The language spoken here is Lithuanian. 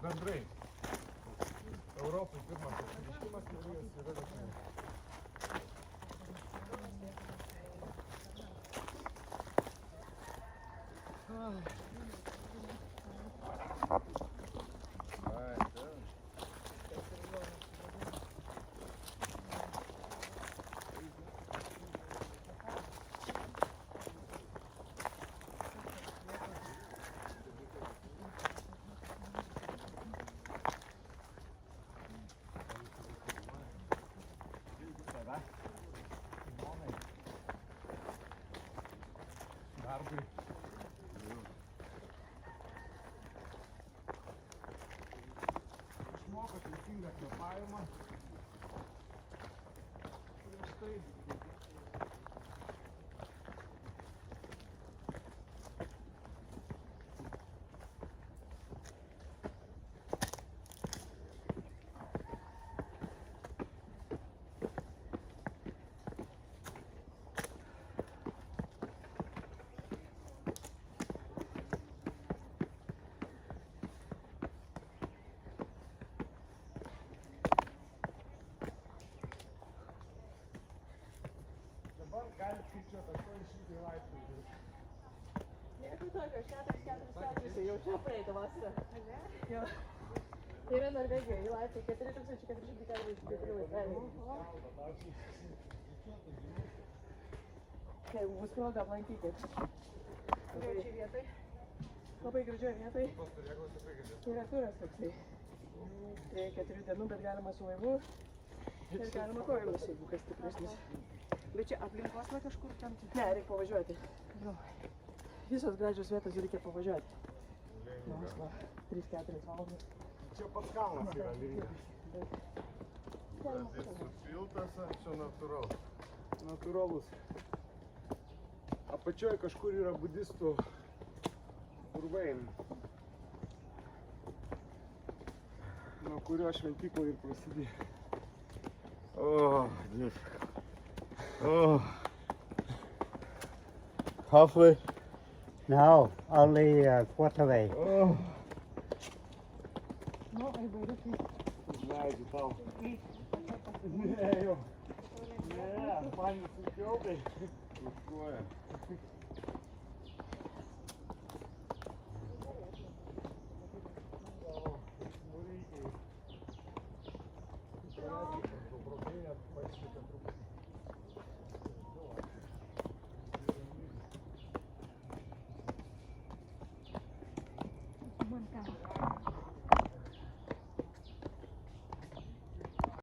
bendrai. Europai pirmas išsireiškimas Marijos yra Lietuvos. Darbui. Išmoko teisingą kvėpavimą. Prieš tai. Galit skaičiuoti 800 laipsnių. Jeigu tokio 4 jau čia praeitą vasarą. Jo. Yra Norvegijoje, laipsniai 4444 laipsniai. Jeigu bus proga aplankyti. Gražiai vietai. Labai gražiai vietai. Yra turas toksai. 4 dienų, bet galima su laivu. Ir galima kojomis, jeigu kas stipresnis. Bet čia aplinkos va kažkur tam tik? Ne, reikia pavažiuoti. Visos gražios vietos reikia pavažiuoti. Nors va, 3-4 valandas. Čia pats kalnas yra Vilnius. Tas susiltas, čia natūralus. Natūralus. Apačioje kažkur yra budistų urvai, nuo kurio šventykla ir prasidėjo. Dieve. Halfway? No, only a quarter way. Nu, įvairių tai. Leidžiu tau. Ne, jau. Ne, man sunkiau tai. Užkuoja.